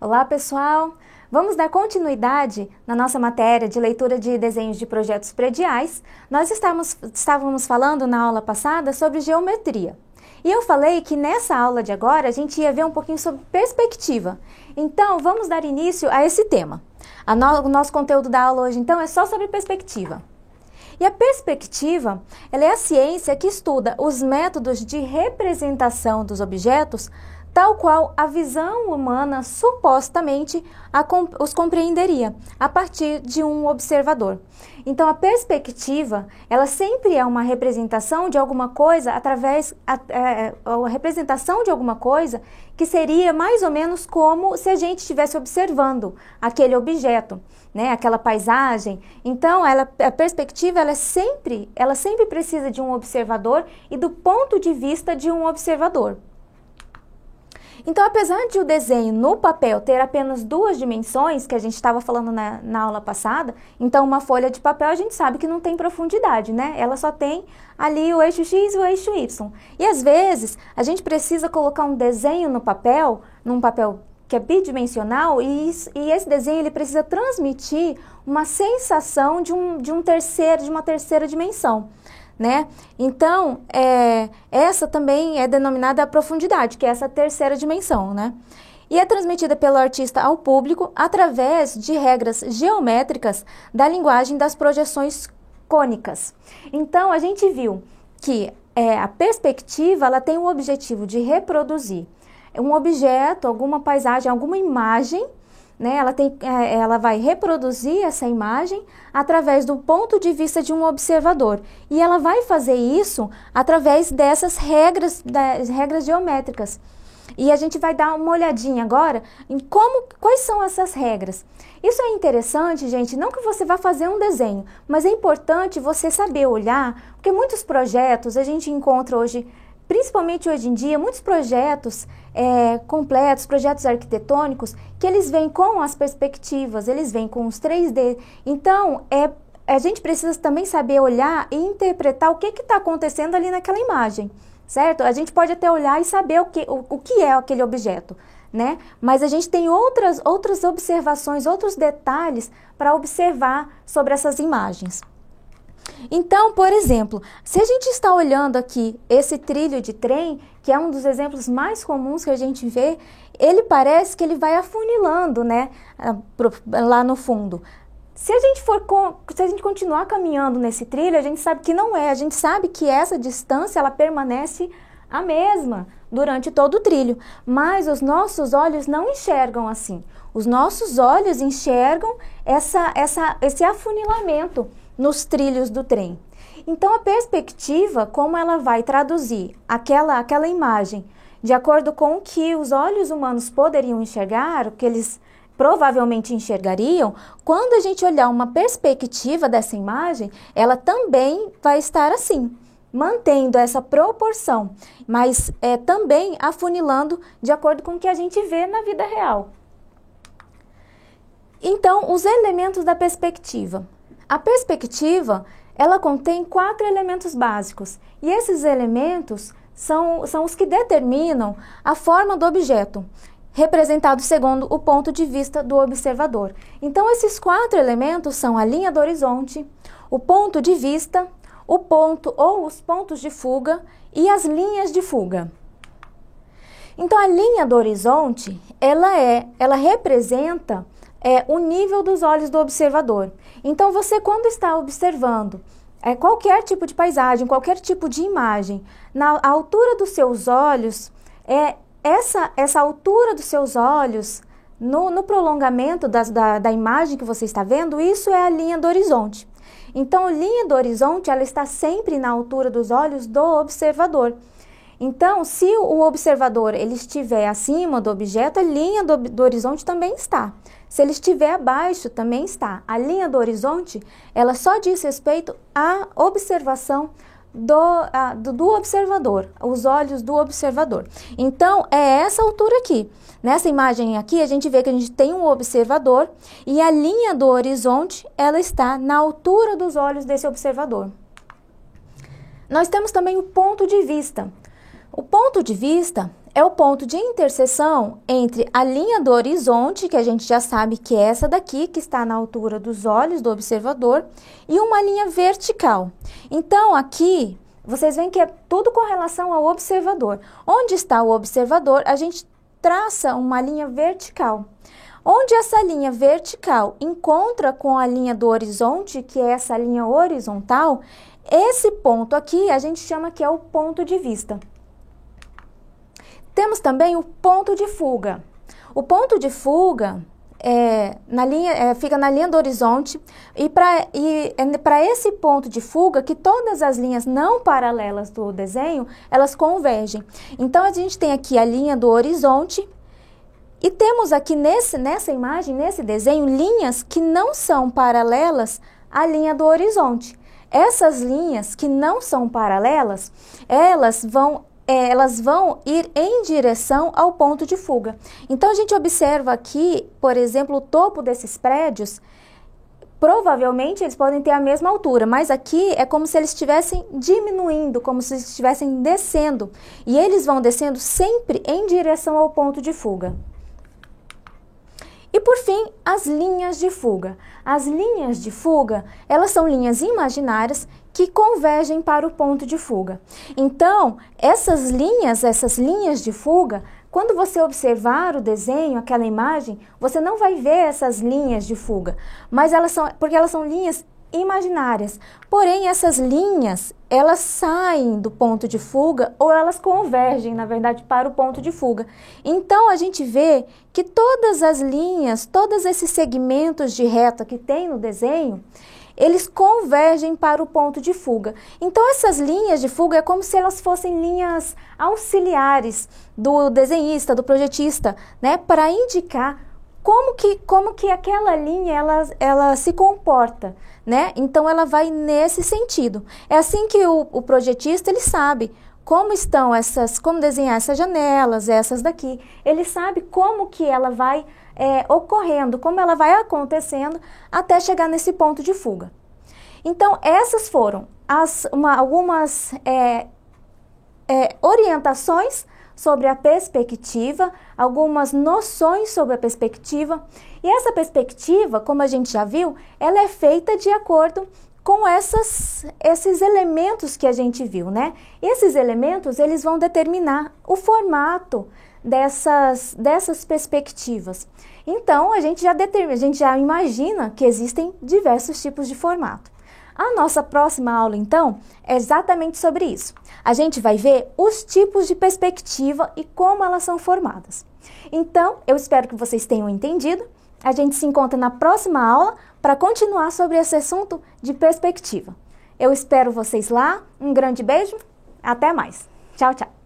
Olá, pessoal! Vamos dar continuidade na nossa matéria de leitura de desenhos de projetos prediais. Nós estávamos falando na aula passada sobre geometria. E eu falei que nessa aula de agora a gente ia ver um pouquinho sobre perspectiva. Então, vamos dar início a esse tema. O nosso conteúdo da aula hoje, então, é só sobre perspectiva. E a perspectiva, ela é a ciência que estuda os métodos de representação dos objetos tal qual a visão humana supostamente os compreenderia, a partir de um observador. Então, a perspectiva, ela sempre é uma representação de alguma coisa a representação de alguma coisa que seria mais ou menos como se a gente estivesse observando aquele objeto, né, aquela paisagem. Então, a perspectiva, ela sempre precisa de um observador e do ponto de vista de um observador. Então, apesar de o desenho no papel ter apenas duas dimensões, que a gente estava falando na aula passada, então uma folha de papel a gente sabe que não tem profundidade, né? Ela só tem ali o eixo X e o eixo Y. E às vezes a gente precisa colocar um desenho no papel, num papel que é bidimensional, e esse desenho ele precisa transmitir uma sensação de uma terceira dimensão, né? Então, essa também é denominada a profundidade, que é essa terceira dimensão, né? E é transmitida pelo artista ao público através de regras geométricas da linguagem das projeções cônicas. Então, a gente viu que a perspectiva, ela tem o objetivo de reproduzir um objeto, alguma paisagem, alguma imagem, né? Ela vai reproduzir essa imagem através do ponto de vista de um observador. E ela vai fazer isso através dessas regras geométricas. E a gente vai dar uma olhadinha agora em quais são essas regras. Isso é interessante, gente, não que você vá fazer um desenho, mas é importante você saber olhar, porque muitos projetos a gente encontra hoje, principalmente hoje em dia, muitos projetos completos, projetos arquitetônicos, que eles vêm com as perspectivas, eles vêm com os 3D. Então, a gente precisa também saber olhar e interpretar o que está acontecendo ali naquela imagem, certo? A gente pode até olhar e saber o que é aquele objeto, né? Mas a gente tem outras observações, outros detalhes para observar sobre essas imagens. Então, por exemplo, se a gente está olhando aqui esse trilho de trem, que é um dos exemplos mais comuns que a gente vê, ele parece que ele vai afunilando, né, lá no fundo. Se a gente continuar caminhando nesse trilho, a gente sabe que não é, a gente sabe que essa distância ela permanece a mesma durante todo o trilho, mas os nossos olhos não enxergam assim. Os nossos olhos enxergam esse afunilamento nos trilhos do trem. Então, a perspectiva, como ela vai traduzir aquela imagem de acordo com o que os olhos humanos poderiam enxergar, o que eles provavelmente enxergariam, quando a gente olhar uma perspectiva dessa imagem, ela também vai estar assim, mantendo essa proporção, mas também afunilando de acordo com o que a gente vê na vida real. Então, os elementos da perspectiva. A perspectiva, ela contém 4 elementos básicos, e esses elementos são os que determinam a forma do objeto, representado segundo o ponto de vista do observador. Então, esses 4 elementos são a linha do horizonte, o ponto de vista, o ponto ou os pontos de fuga e as linhas de fuga. Então, a linha do horizonte, ela representa o nível dos olhos do observador. Então, você quando está observando qualquer tipo de paisagem, qualquer tipo de imagem, na altura dos seus olhos, essa altura dos seus olhos, no prolongamento da imagem que você está vendo, isso é a linha do horizonte. Então, a linha do horizonte, ela está sempre na altura dos olhos do observador. Então, se o observador ele estiver acima do objeto, a linha do horizonte também está. Se ele estiver abaixo, também está. A linha do horizonte, ela só diz respeito à observação do observador, os olhos do observador. Então, é essa altura aqui. Nessa imagem aqui, a gente vê que a gente tem um observador e a linha do horizonte, ela está na altura dos olhos desse observador. Nós temos também o ponto de vista. O ponto de vista é o ponto de interseção entre a linha do horizonte, que a gente já sabe que é essa daqui, que está na altura dos olhos do observador, e uma linha vertical. Então, aqui, vocês veem que é tudo com relação ao observador. Onde está o observador, a gente traça uma linha vertical. Onde essa linha vertical encontra com a linha do horizonte, que é essa linha horizontal, esse ponto aqui a gente chama que é o ponto de vista. Temos também o ponto de fuga. O ponto de fuga fica na linha do horizonte e para esse ponto de fuga que todas as linhas não paralelas do desenho, elas convergem. Então, a gente tem aqui a linha do horizonte e temos aqui nessa imagem, nesse desenho, linhas que não são paralelas à linha do horizonte. Essas linhas que não são paralelas, elas vão ir em direção ao ponto de fuga. Então, a gente observa aqui, por exemplo, o topo desses prédios, provavelmente eles podem ter a mesma altura, mas aqui é como se eles estivessem diminuindo, como se eles estivessem descendo. E eles vão descendo sempre em direção ao ponto de fuga. E por fim, as linhas de fuga. As linhas de fuga, elas são linhas imaginárias que convergem para o ponto de fuga. Então, essas linhas de fuga, quando você observar o desenho, aquela imagem, você não vai ver essas linhas de fuga, mas porque elas são linhas imaginárias. Porém, essas linhas, elas saem do ponto de fuga ou elas convergem, na verdade, para o ponto de fuga. Então, a gente vê que todas as linhas, todos esses segmentos de reta que tem no desenho, eles convergem para o ponto de fuga. Então, essas linhas de fuga é como se elas fossem linhas auxiliares do desenhista, do projetista, né, para indicar como que aquela linha ela se comporta, né? Então, ela vai nesse sentido. É assim que o projetista, ele sabe como desenhar essas janelas, essas daqui. Ele sabe como que ela vai ocorrendo, como ela vai acontecendo até chegar nesse ponto de fuga. Então, essas foram algumas orientações sobre a perspectiva, algumas noções sobre a perspectiva. E essa perspectiva, como a gente já viu, ela é feita de acordo com esses elementos que a gente viu, né? Esses elementos, eles vão determinar o formato dessas perspectivas. Então, a gente já imagina que existem diversos tipos de formato. A nossa próxima aula, então, é exatamente sobre isso. A gente vai ver os tipos de perspectiva e como elas são formadas. Então, eu espero que vocês tenham entendido. A gente se encontra na próxima aula para continuar sobre esse assunto de perspectiva. Eu espero vocês lá. Um grande beijo. Até mais. Tchau, tchau.